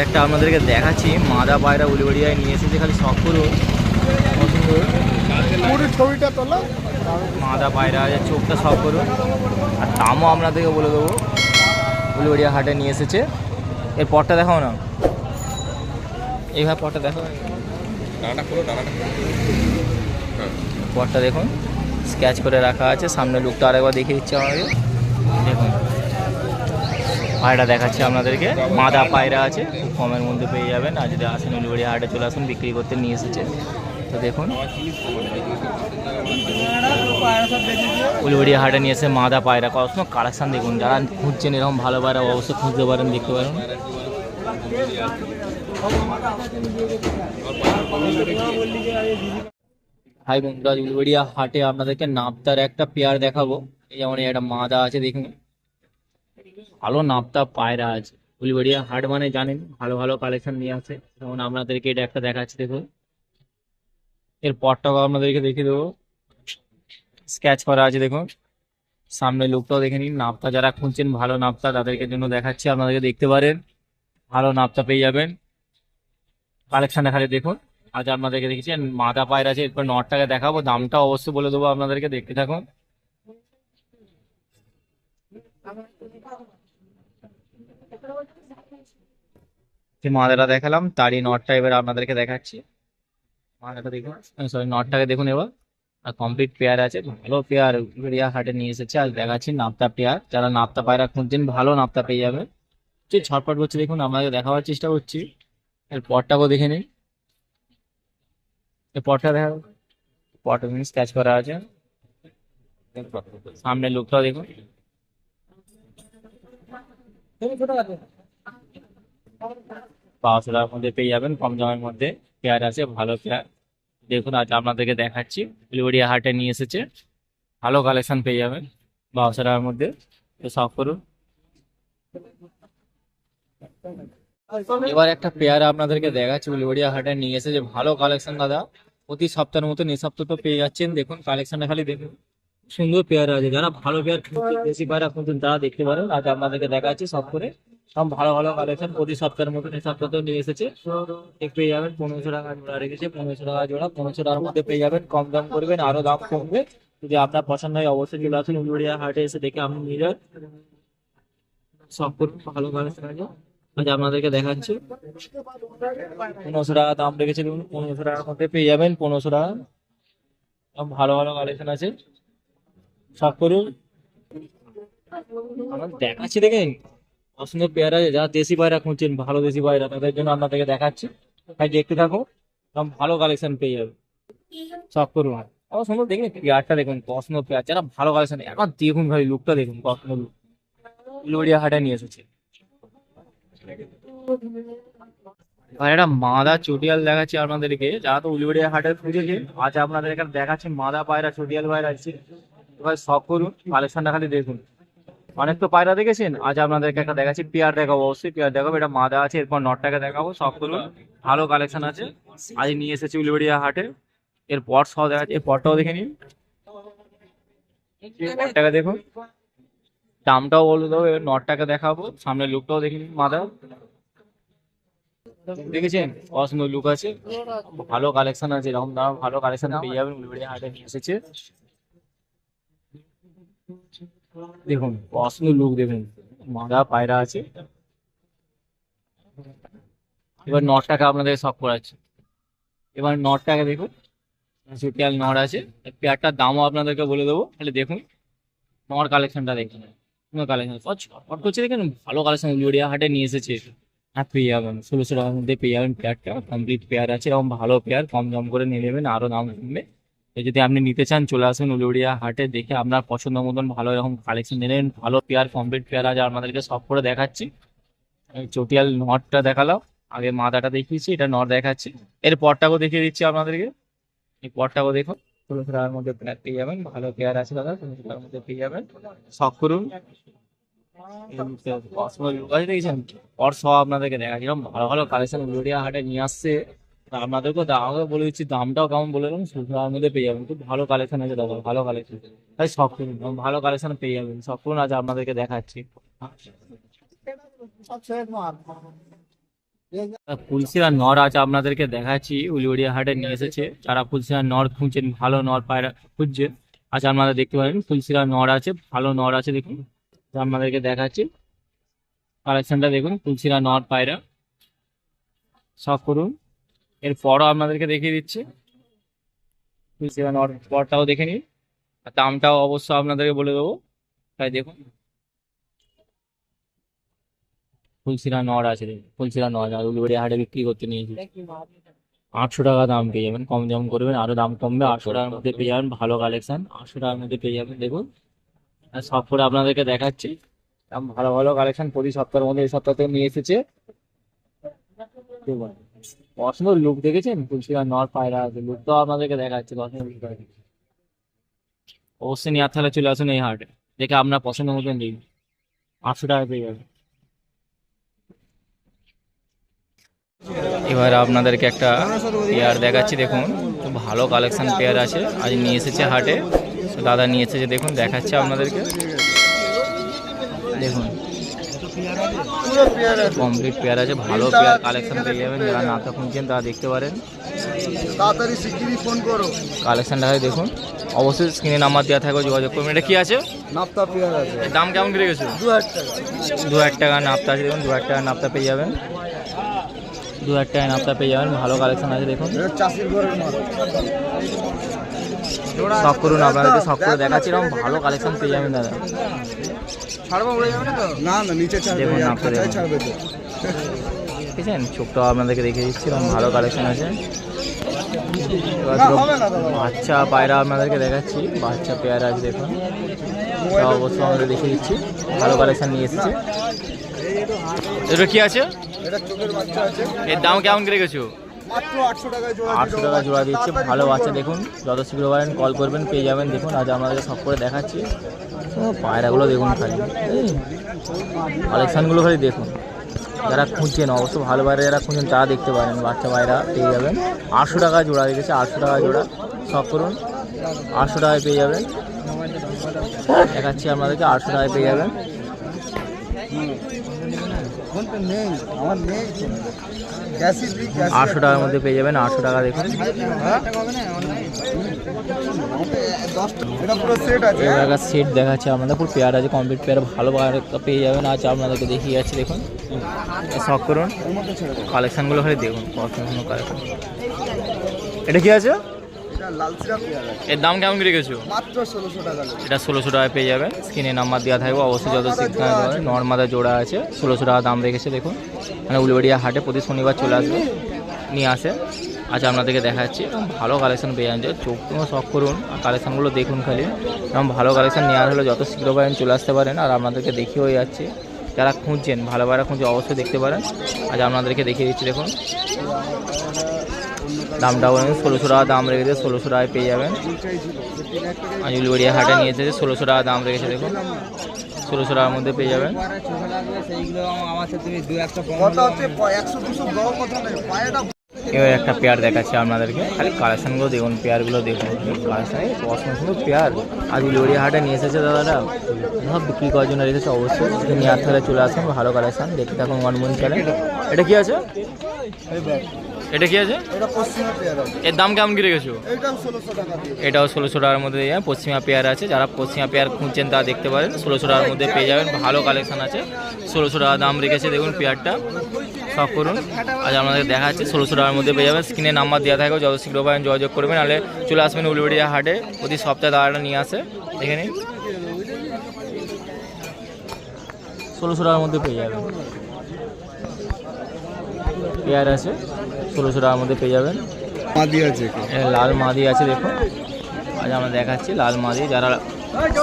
একটা আপনাদেরকে দেখাচ্ছি, মাদা পায়রা উলিবাড়িয়ায় নিয়ে এসেছে, খালি শখ করো। ছবিটা তোলা মাদা পায়রা আছে, চোখটা শখ করো। আর দামও আপনাদেরকে বলে দেবো। উলিবাড়িয়া হাটে নিয়ে এসেছে। এর পরটা দেখাও না, এইভাবে পরটা দেখো, পরটা দেখুন স্কেচ করে রাখা আছে। সামনে লুকটা আরেকবার দেখিয়ে দিচ্ছে আমাকে, দেখুন পায়রা দেখাচ্ছে আপনাদেরকে। মাদা পায়রা আছে, খুব কমের মধ্যে পেয়ে যাবেন। আর যদি আসেন উলিবাড়িয়া হাটে চলে আসুন, বিক্রি করতে নিয়ে এসেছে। তো দেখুন উলিবাড়িয়া হাটে নিয়ে এসে মাদা পায়রা, কত সময় কালেকশান দেখুন। যারা খুঁজছেন এরকম ভালো পায়রা অবশ্যই খুঁজতে পারেন, দেখতে পারেন। হাই বন্ধুরা, উলিবাড়িয়া হাটে আপনাদেরকে নাপতার একটা পেয়ার দেখাবো। এই যেমন একটা মাদা আছে, দেখুন ভালো নাপতা পায়রা আছে। উলিবাড়িয়া হাট মানে জানেন ভালো ভালো কালেকশন নিয়ে আসে। যেমন আপনাদেরকে এটা একটা দেখাচ্ছি, দেখুন এর পরটাও আপনাদেরকে দেখিয়ে দেবো, স্কেচ করা আছে দেখুন। সামনে লুকটাও দেখে নিন। নাপতা যারা খুঁজছেন ভালো নাপতা, তাদেরকে জন্য দেখাচ্ছি, আপনাদেরকে দেখতে পারেন, ভালো নাপতা পেয়ে যাবেন। কালেকশনটা খালি দেখুন। আজ আপনাদেরকে দেখেছি মাদা পায়রা আছে, এরপর নটটাকে দেখাবো, দামটা অবশ্যই বলে দেবো আপনাদেরকে, দেখতে থাকুন। যে মাদাটা দেখালাম তারই নটটা এবার আপনাদেরকে দেখাচ্ছি। মাদাটা দেখুন, সরি নটটাকে দেখুন এবার। আর কমপ্লিট পেয়ার আছে, ভালো পেয়ার উলিবাড়িয়া হাটে নিয়ে এসেছে। আজ দেখাচ্ছি নাপতা পেয়ার, যারা নাপতা পায়রা খুঁজছেন ভালো নাপতা পেয়ে যাবে। যে ছটপট করছে দেখুন, আপনাকে দেখাবার চেষ্টা করছি। এর পরটাকেও দেখে নিন, এই পরটা দেখা, পরটা স্ক্যাচ করা আছে। সামনে লুকটাও দেখুন, পাঁচশো টাকার মধ্যে পেয়ে যাবেন, কম দামের মধ্যে পেয়ার আছে, ভালো পেয়ার। দেখুন আজ আপনাদেরকে দেখাচ্ছি, উলিবাড়িয়া হাটে নিয়ে এসেছে, ভালো কালেকশন পেয়ে যাবেন 1200 টাকার মধ্যে। তো শখ করুন। এবার একটা পেয়ার আপনাদেরকে দেখাচ্ছি, উলিবাড়িয়া হাটে নিয়ে এসেছে, ভালো কালেকশন দাদা। প্রতি সপ্তাহের মতন এই সপ্তাহ তো পেয়ে যাচ্ছেন। দেখুন কালেকশনটা খালি দেখুন, সুন্দর পেয়ার আছে। যারা ভালো পেয়ার খুঁজছেন, দেশি পায়রা খুঁজছেন, তারা দেখতে পারেন। আজ আপনাদেরকে দেখাচ্ছি সব করে, সব ভালো ভালো কালেকশন। প্রতি সপ্তাহের মতন এই সপ্তাহ নিয়ে এসেছে। এক পেয়ে যাবেন 1500 টাকা জোড়া রেখেছে, 1500 টাকা জোড়া, 1500 টাকার মধ্যে পেয়ে যাবেন। কম দাম করবেন, আরো দাম কমবে। যদি আপনার পছন্দ হয় অবশ্যই চলে আসুন উলিবাড়িয়া হাটে, এসে দেখে আপনি নিয়ে যান। সব করুন, ভালো কালেকশন আছে। আজ আপনাদেরকে দেখাচ্ছি, 1500 টাকা দাম রেখেছে। দেখুন 1500 টাকার মধ্যে পেয়ে যাবেন, 1500 টাকা। ভালো ভালো কালেকশন আছে, সব করুন। আমার দেখাচ্ছি দেখেন, পছন্দ পেয়ারা আছে। যারা দেশি পায়রা খুঁজছেন ভালো দেশি পায়রা, তাদের জন্য আপনাদেরকে দেখাচ্ছি, তাই দেখতে থাকুন। ভালো কালেকশন পেয়ে যাবে, সব করুন। আমার সুন্দর দেখুন পেয়ারটা দেখুন, পছন্দ পেয়ার। যারা ভালো কালেকশন, এখন দেখুন ভাই লুকটা দেখুন, পছন্দ লুক। উলিবাড়িয়া হাটে নিয়ে এসেছে। আর একটা মাদা চটিয়াল দেখাচ্ছি আপনাদেরকে, যারা তো উলিবাড়িয়া হাটে খুঁজেছে, আজ আপনাদের এখানে দেখাচ্ছি মাদা পায়রা চটিয়াল পায়রা আছে। এবার সব করুন, কালেকশনটা খালি দেখুন। অনেক তো পায়রা দেখেছেন, আজ আপনাদেরকে একটা দেখাচ্ছি পেয়ার দেখাবো, অবশ্যই পেয়ার দেখাবো। এটা মাদা আছে, এরপর নটটাকে দেখাবো, সব করুন। ভালো কালেকশন আছে, আজ নিয়ে এসেছি উলিবাড়িয়া হাটে। এরপর সব দেখাচ্ছি, এর পরটাও দেখে নিন, পরটাকে দেখুন, দামটাও বলে দেবো। এবার নটটাকে দেখাবো, সামনে লুকটাও দেখে নিন। মাদা দেখেছেন, অসুন্দর লুক আছে, ভালো কালেকশন আছে। এরকম দাম ভালো কালেকশন পেয়ে যাবেন, উলিবাড়িয়া হাটে নিয়ে এসেছে। দেখুন অসুন্দর লুক দেখুন, মাদা পায়রা আছে। এবার নটটাকে আপনাদের শখ করাচ্ছে। এবার নটটাকে দেখুন, চটিয়াল নট আছে। পেয়ারটার দামও আপনাদেরকে বলে দেবো, তাহলে দেখুন নট কালেকশনটা দেখুন। কালেকশন করছে দেখেন, ভালো কালেকশন উলিবাড়িয়া হাটে নিয়ে এসেছে। হ্যাঁ পেয়ে যাবেন, 1600 টাকার মধ্যে পেয়ে যাবেন পেয়ারটা, কমপ্লিট পেয়ার আছে। এরকম ভালো পেয়ার, কম দাম করে নিয়ে নেবেন, আরো দাম কমবে। যদি আপনি নিতে চান চলে আসুন উলিবাড়িয়া হাটে, দেখে আপনার পছন্দ মতন ভালো এরকম কালেকশন নিলেন। ভালো পেয়ার, কমপ্লিট পেয়ার আছে, আপনাদেরকে সব করে দেখাচ্ছি। চটিয়াল নটটা দেখালাম, আগে মাদাটা দেখিয়েছি, এটা নট দেখাচ্ছি। এর পরটাকেও দেখিয়ে দিচ্ছি আপনাদেরকে, এই পরটাকেও দেখুন। 1600 টাকার মধ্যে পেয়ার পেয়ে যাবেন, ভালো পেয়ার আছে দাদা, 1600 টাকার মধ্যে পেয়ে যাবেন, শখ করুন। দেখেছেন, ওর সব আপনাদেরকে দেখাচ্ছি, এরকম ভালো ভালো কালেকশন উলিবাড়িয়া হাটে নিয়ে আসছে। আপনাদেরকেও আমাকে বলে দিচ্ছি, দামটাও কেমন বলে দিলাম, 16,000 মধ্যে পেয়ে যাবেন। খুব ভালো কালেকশন আছে দাদা, ভালো কালেকশন। তাই সব করুন, ভালো কালেকশন পেয়ে যাবেন। সব করুন, আজ আপনাদেরকে দেখাচ্ছি। ফুলশিরা নর আছে, আপনাদেরকে দেখাচ্ছি। উলিউড়িয়া হাটে নিয়ে এসেছে যারা ফুলশিরা নর খুঁজছেন, ভালো নর পায়রা খুঁজছেন। আচ্ছা, আপনারা দেখতে পারেন ফুলশিরা নর আছে, ভালো নর আছে। দেখুন আপনাদেরকে দেখাচ্ছি কালেকশনটা, দেখুন ফুলশিরা নর পায়রা। সব করুন, এর পরও আপনাদেরকে দেখিয়ে দিচ্ছি। ফুলশিরা নর পরটাও দেখে নিন, আর দামটাও অবশ্য আপনাদেরকে বলে দেবো। তাই দেখুন ফুলশিরা নর আছে, দেখুন ফুলশিরা নর আর উলুবেড়িয়া হাটে বিক্রি করতে নিয়েছি। 800 টাকা দাম পেয়ে যাবেন, কম যেমন করবেন আরো দাম কমবে। 800 টাকার মধ্যে পেয়ে যাবেন ভালো কালেকশন, 800 টাকার মধ্যে পেয়ে যাবেন। দেখুন আর সব করে আপনাদেরকে দেখাচ্ছি। ভালো ভালো কালেকশন প্রতি সপ্তাহের মধ্যে এই সপ্তাহ থেকে নিয়ে এসেছে। দেখুন অসুন্দর লুক দেখেছেন, ফুলশিরা নর পায়রা আছে, লুকটাও আপনাদেরকে দেখাচ্ছি। অবশ্যই নিয়ে তাহলে চলে আসুন এই হাটে, দেখে আপনার পছন্দ মতন দিন। 800 টাকা পেয়ে যাবেন। এবার আপনাদেরকে একটা পেয়ার দেখাচ্ছি, দেখুন খুব ভালো কালেকশন পেয়ার আছে, আজ নিয়ে এসেছে হাটে। দাদা নিয়ে এসেছে, দেখুন দেখাচ্ছে আপনাদেরকে। দেখুন কমপ্লিট পেয়ার আছে, ভালো পেয়ার কালেকশন পেয়ে যাবেন। যারা নাতা খুঁজছেন তারা দেখতে পারেন, তাড়াতাড়ি শিগগিরই ফোন করো। কালেকশনটা হয় দেখুন। অবশ্যই স্ক্রিনে নাম্বার দেওয়া থাকবে, যোগাযোগ করবেন। এটা কি আছে? নাপ্তা পেয়ার আছে, এর দাম কেমন করে গেছে? 2000 টাকা। 2000 টাকা নাপ্তা আছে, দেখুন 2000 টাকা নাপ্তা পেয়ে যাবেন। 2000 টাকায় নাপ্তা পেয়ে যাবেন, ভালো কালেকশন আছে দেখুন। এটা চাষির ঘরের মাল। সব করুন, আপনাদেরকে সব করে দেখাচ্ছি, এরকম ভালো কালেকশন পেয়ে যাবেন দাদা। ছাড়বো উড়ে যাবে না তো? না না, নিচে ছাড়বে, দেখুন আর নাপ্তা খাঁচায় দেখুন, ছাড়বে তো। বুঝছেন? চোখটাও আপনাদেরকে দেখিয়ে দিচ্ছি, এরকম ভালো কালেকশন আছে। এবার না, দুটো হবে না দাদা। বাচ্চা পায়রা আপনাদেরকে দেখাচ্ছি, বাচ্চা পেয়ারা আছে দেখুন। সব অবশ্যই আমাদের দেখিয়ে দিচ্ছি, ভালো কালেকশন নিয়ে এসেছে। এটা কি আছে? এটা চোখের বাচ্চা আছে, এর দাম কেমন করে গেছো? মাত্র 800 টাকায় জোড়া। 800 টাকা জোড়া দিচ্ছে, ভালো বাচ্চা। দেখুন যত শীঘ্র পারেন কল করবেন, পেয়ে যাবেন। দেখুন আজ আমাদেরকে সব করে দেখাচ্ছি। পায়রাগুলো দেখুন খালি, কালেকশানগুলো খালি দেখুন। যারা খুঁজছেন অবশ্য ভালো পায়রা যারা খুঁজছেন তারা দেখতে পারেন, বাচ্চা পায়রা পেয়ে যাবেন। 800 টাকা জোড়া দিয়েছে, 800 টাকা জোড়া। সব করুন, 800 টাকায় পেয়ে যাবেন। দেখাচ্ছি আপনাদেরকে, 800 টাকায় পেয়ে যাবেন। ফোন তো নেই, আমার নেই। গ্যাসই দিই, গ্যাস। 800 টাকার মধ্যে পেয়ে যাবেন, 800 টাকা দেখুন। এটা পুরো সেট আছে। একটা সেট দেখাচ্ছে আপনাদের, পুরো পেয়ার আছে, কমপ্লিট পেয়ার, ভালো পায়রা পেয়ে যাবেন। আজ আপনাদেরকে দেখিয়ে যাচ্ছি, দেখুন শখ করুন, কালেকশানগুলো খালি দেখুন, কত কালেকশন। এটা কি আছে? এটা লাল সিরা পেয়ার আছে, এর দাম কেমন করে গেছো? মাত্র 1600 টাকা। এটা 1600 টাকায় পেয়ে যাবেন, স্ক্রিনে নাম্বার দেওয়া থাকবে। অবশ্যই যত শীঘ্র নর্মাদা জোড়া আছে, 1600 টাকা দাম রেখেছে। দেখুন মানে উলুবেড়িয়া হাটে প্রতি শনিবার চলে আসবে, নিয়ে আসে। আচ্ছা আপনাদেরকে দেখাচ্ছি, ভালো কালেকশন পেয়ে যাচ্ছে। চোখগুলো শখ করুন, আর কালেকশানগুলো দেখুন খালি। এরকম ভালো কালেকশন নেওয়ার হলে যত শীঘ্র পারেন চলে আসতে পারেন। আর আপনাদেরকে দেখিয়েও যাচ্ছে, যারা খুঁজছেন ভালো পায়রা খুঁজছে অবশ্যই দেখতে পারেন। আজ আপনাদেরকে দেখিয়ে দিচ্ছি, দেখুন দামটা বলেন 1600 টাকা দাম রেখেছে, 1600 টাকায় পেয়ে যাবেন। আজ উলুবেড়িয়া হাটে নিয়ে এসেছে, 1600 টাকা দাম রেখেছে। দেখুন 1600 টাকার মধ্যে পেয়ে যাবেন। কথা হচ্ছে 100-200 বড় কথা নেই, পায়রাটা। এবার একটা পেয়ার দেখাচ্ছি আপনাদেরকে, খালি কালেকশানগুলো দেখুন, পেয়ারগুলো দেখুন। কালেকশান অসংখ্য পেয়ার আজ উলুবেড়িয়া হাটে নিয়ে এসেছে দাদারা, সব বিক্রি করার জন্য রেখেছে। অবশ্যই নিয়ে আর তাহলে চলে আসুন, ভালো কালেকশান দেখতে থাকুন মনমন চ্যানেল। এটা কি আছে? এটা কি আছে? এটা পশ্চিমা পেয়ার আছে, এর দাম কেমন করে গেছো? এটাও 1600 টাকা দিয়ে। এটাও 1600 টাকার মধ্যে দিয়ে যাবেন। পশ্চিমা পেয়ার আছে, যারা পশ্চিমা পেয়ার খুঁজছেন তা দেখতে পারেন, 1600 টাকার মধ্যে পেয়ে যাবেন। ভালো কালেকশন আছে, 1600 টাকা দাম রেখেছে। দেখুন পেয়ারটা শখ করুন, আজ আপনাদের দেখাচ্ছি 1600 টাকার মধ্যে পেয়ে যাবেন। স্ক্রিনে নাম্বার দেওয়া থাকবে, যত শীঘ্র পারেন যোগাযোগ করবেন, নাহলে চলে আসবেন উলুবেড়িয়া হাটে, প্রতি সপ্তাহে দাদাটা নিয়ে আসে। দেখে নিন 1600 টাকার মধ্যে পেয়ে যাবেন। পেয়ার আছে 1600 টাকার মধ্যে পেয়ে যাবেন। মাদি আছে, লাল মাদি আছে, দেখুন আজ আমরা দেখাচ্ছি লাল মাদি। যারা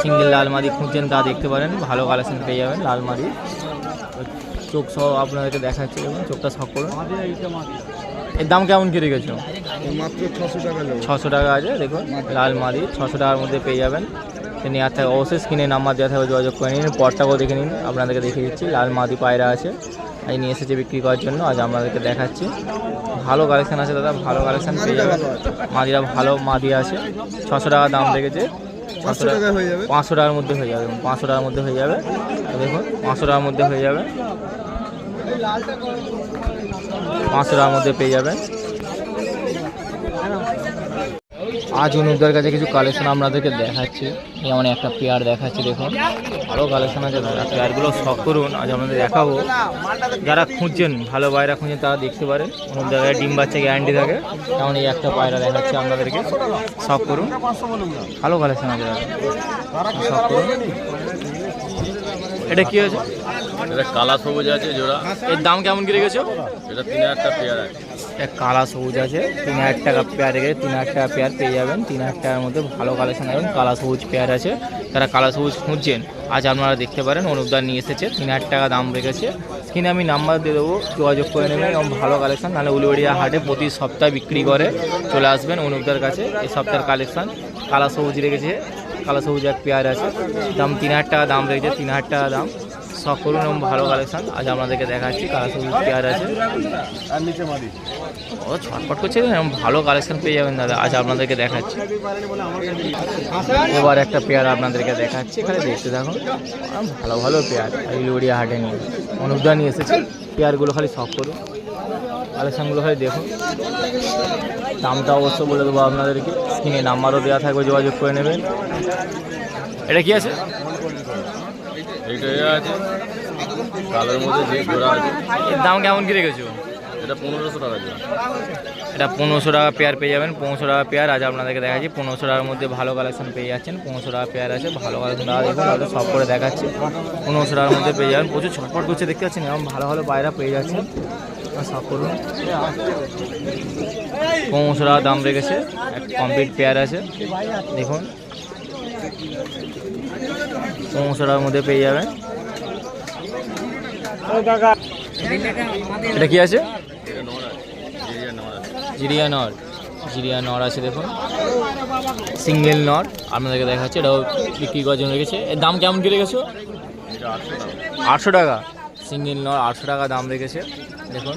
সিঙ্গেল লাল মাদি খুঁজছেন তা দেখতে পারেন, ভালো কালেকশন পেয়ে যাবেন লাল মাদি। চোখ সহ আপনাদেরকে দেখাচ্ছি, দেখুন চোখটা শখ করুন। এর দাম কেমন কি রেখেছো? মাত্র 600 টাকা। 600 টাকা আছে, দেখুন লাল মাদি 600 টাকার মধ্যে পেয়ে যাবেন। নেওয়ার থাকে অবশ্যই স্ক্রিনে নাম্বার দেওয়া থাকবে, যোগাযোগ করে নিন। পরটাকেও দেখে নিন, আপনাদেরকে দেখিয়ে দিচ্ছি। লাল মাদি পায়রা আছে, আজ নিয়ে এসেছে বিক্রি করার জন্য, আজ আপনাদেরকে দেখাচ্ছি। ভালো কালেকশান আছে দাদা, ভালো কালেকশান পেয়ে যাবেন। মাদিরা ভালো মাদি আছে, 600 টাকা দাম রেখেছে। 500 টাকা হয়ে যাবে, 500 টাকার মধ্যে হয়ে যাবে, 500 টাকার মধ্যে হয়ে যাবে। দেখুন 500 টাকার মধ্যে হয়ে যাবে, 500 টাকার মধ্যে পেয়ে যাবেন। আজ অনুপদার কাছে কিছু কালেকশন আপনাদেরকে দেখাচ্ছি। যেমন একটা পেয়ার দেখাচ্ছি, দেখুন ভালো কালেকশন আছে দাদা, পেয়ারগুলো শখ করুন, আজ আপনাদের দেখাবো। যারা খুঁজছেন ভালো পায়রা খুঁজছেন তারা দেখতে পারেন, অনুপদার কাছে ডিম বাচ্চা গ্যারান্টি থাকে। যেমন এই একটা পায়রা দেখাচ্ছি আপনাদেরকে, শখ করুন, ভালো কালেকশন আছে দাদা, শখ করুন। এটা কি আছে? এটা কালা সবুজ আছে জোড়া, এর দাম কেমন কি রেখেছো? এটা 3000 টাকা পেয়ার আছে। একটা কালা সবুজ আছে, 3000 টাকা পেয়ার রেখে 3000 টাকা পেয়ার পেয়ে যাবেন। 3000 টাকার মধ্যে ভালো কালেকশন আছে, কালা সবুজ পেয়ার আছে। যারা কালা সবুজ খুঁজছেন আজ আপনারা দেখতে পারেন, অনুপদার নিয়ে এসেছে, 3000 টাকা দাম রেখেছে। স্ক্রিনে আমি নাম্বার দিয়ে দেবো, যোগাযোগ করে নেবেন। এবং ভালো কালেকশন, নাহলে উলুবেড়িয়া হাটে প্রতি সপ্তাহে বিক্রি করে, চলে আসবেন অনুপদার কাছে। এই সপ্তাহের কালেকশন কালা সবুজ রেখেছে, কালা সবুজ এক পেয়ার আছে, দাম 3000 টাকা দাম রেখেছে, 3000 টাকা দাম। শখ করুন এবং ভালো কালেকশন আজ আপনাদেরকে দেখাচ্ছি। কালা সবুজ পেয়ার আছে, আর নিচে মাদি। ও ছটপট করছে, এবং ভালো কালেকশন পেয়ে যাবেন দাদা, আজ আপনাদেরকে দেখাচ্ছি। এবার একটা পেয়ার আপনাদেরকে দেখাচ্ছি, এখানে দেখতে থাকুন, ভালো ভালো পেয়ার উলুবেড়িয়া হাটে নিয়ে অনুপদা নিয়ে এসেছে। পেয়ারগুলো খালি শখ করুন, কালেকশনগুলো খালি দেখুন। দামটা অবশ্য বলে দেবো আপনাদেরকে, স্ক্রিনে নাম্বারও দেওয়া থাকবে, যোগাযোগ করে নেবেন। এটা কি আছে? এইটা আছে কালোর মধ্যে যে জোড়া আছে, এর দাম কেমন কি রেখেছো? এটা 1500 টাকা জোড়া। এটা 1500 টাকা পেয়ার পেয়ে যাবেন, 1500 টাকা পেয়ার আজ আপনাদেরকে দেখাচ্ছি। 1500 টাকার মধ্যে ভালো কালেকশন পেয়ে যাচ্ছেন, 1500 টাকা পেয়ার আছে, ভালো কালেকশন দাদা দেখুন, তাহলে সব করে দেখাচ্ছি। 1500 টাকার মধ্যে পেয়ে যাবেন, প্রচুর ছটপট করছে দেখতে পাচ্ছেন, এবং ভালো ভালো পায়রা পেয়ে যাচ্ছেন, সব করুন। 1500 টাকা দাম রেখেছে, কমপ্লিট পেয়ার আছে, দেখুন 1500 টাকার মধ্যে পেয়ে যাবেন। এটা কি আছে? এটা নর আছে, জিরিয়া নর আছে। জিরিয়া নর, জিরিয়া নর আছে, দেখুন সিঙ্গেল নর আপনাদেরকে দেখাচ্ছে। এটাও বিক্রি করার জন্য রেখেছে। এর দাম কেমন কি রেখেছো? এটা 800 টাকা। 800 টাকা সিঙ্গেল নর, 800 টাকা দাম রেখেছে। দেখুন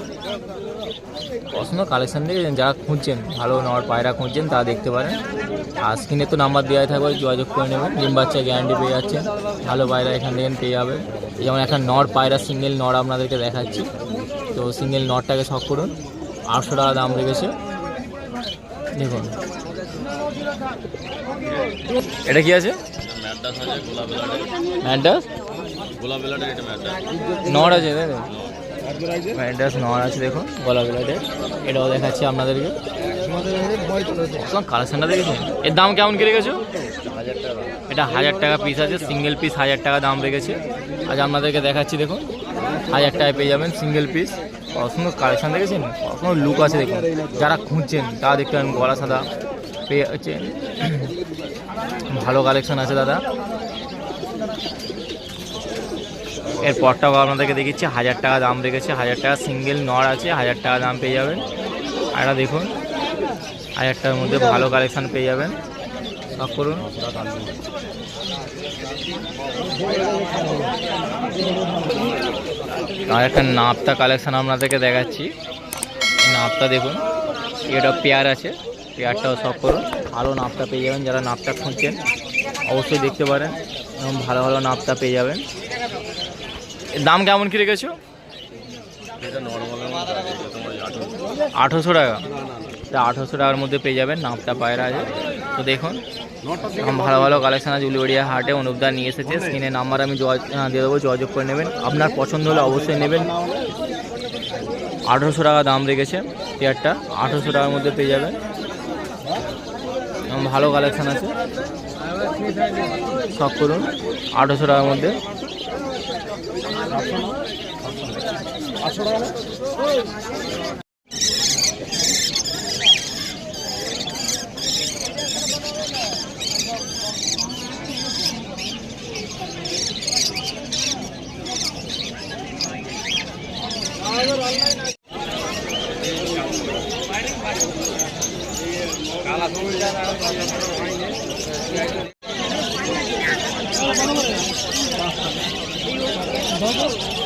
পছন্দ কালেকশন দেখেছেন, যারা খুঁজছেন ভালো নর পায়রা খুঁজছেন তারা দেখতে পারেন। আর স্ক্রিনে তো নাম্বার দেওয়া থাকবে, যোগাযোগ করে নেবেন। ডিম বাচ্চা গ্যারান্টি পেয়ে যাচ্ছেন, ভালো পায়রা এখান থেকে পেয়ে যাবেন। যেমন একটা নর পায়রা সিঙ্গেল নর আপনাদেরকে দেখাচ্ছি, তো সিঙ্গেল নরটাকে শখ করুন, 800 টাকা দাম রেখেছে। দেখুন এটা কি আছে? ম্যাডাস আছে গোলাপ বেলাডে, ম্যাডাস গোলাপ বেলাডে, এটা ম্যাডাস নর আছে, তাই তো? ম্যাডাস নর আছে, দেখুন গলা বেলাটে, এটাও দেখাচ্ছি আপনাদেরকে। কালেকশনটা দেখেছেন? এর দাম কেমন কি রেখেছো? 1000 টাকা। এটা 1000 টাকা পিস আছে, সিঙ্গেল পিস 1000 টাকা দাম রেখেছে। আজ আপনাদেরকে দেখাচ্ছি, দেখুন 1000 টাকায় পেয়ে যাবেন সিঙ্গেল পিস। কখনো কালেকশন দেখেছেন, কখনো লুক আছে দেখুন, যারা খুঁজছেন তারা দেখতে পারেন। গলা সাদা পেয়ে যাচ্ছে, ভালো কালেকশন আছে দাদা। এর পরটাও আপনাদেরকে দেখিচ্ছি, 1000 টাকা দাম রেখেছে, 1000 টাকা সিঙ্গেল নর আছে, 1000 টাকা দাম পেয়ে যাবেন। আর এটা দেখুন 1000 টাকার মধ্যে ভালো কালেকশন পেয়ে যাবেন, শখ করুন। আর একটা নাপতা কালেকশন আপনাদেরকে দেখাচ্ছি, নাপতা দেখুন, এটা পেয়ার আছে, পেয়ারটাও শখ করুন, ভালো নাপতা পেয়ে যাবেন। যারা নাপতা খুঁজছেন অবশ্যই দেখতে পারেন, এবং ভালো ভালো নাপতা পেয়ে যাবেন। এর দাম কেমন কি রেখেছো? এটা নরমালের মধ্যে আছে, এটা তোমার 800 টাকা, এটা 800 টাকার মধ্যে পেয়ে যাবেন, নাপতা পায়রা আছে। তো দেখুন ভালো ভালো কালেকশন আছে, উলুবেড়িয়া হাটে অনুপদা নিয়ে এসেছে। স্ক্রিনে নাম্বার আমি দিয়ে দেবো, যোগাযোগ করে নেবেন। আপনার পছন্দ হলে অবশ্যই নেবেন। 800 টাকা দাম রেখেছে পেয়ারটা, 800 টাকার মধ্যে পেয়ে যাবেন, এবং ভালো কালেকশন আছে, শখ করুন। 800 টাকার মধ্যে টাকা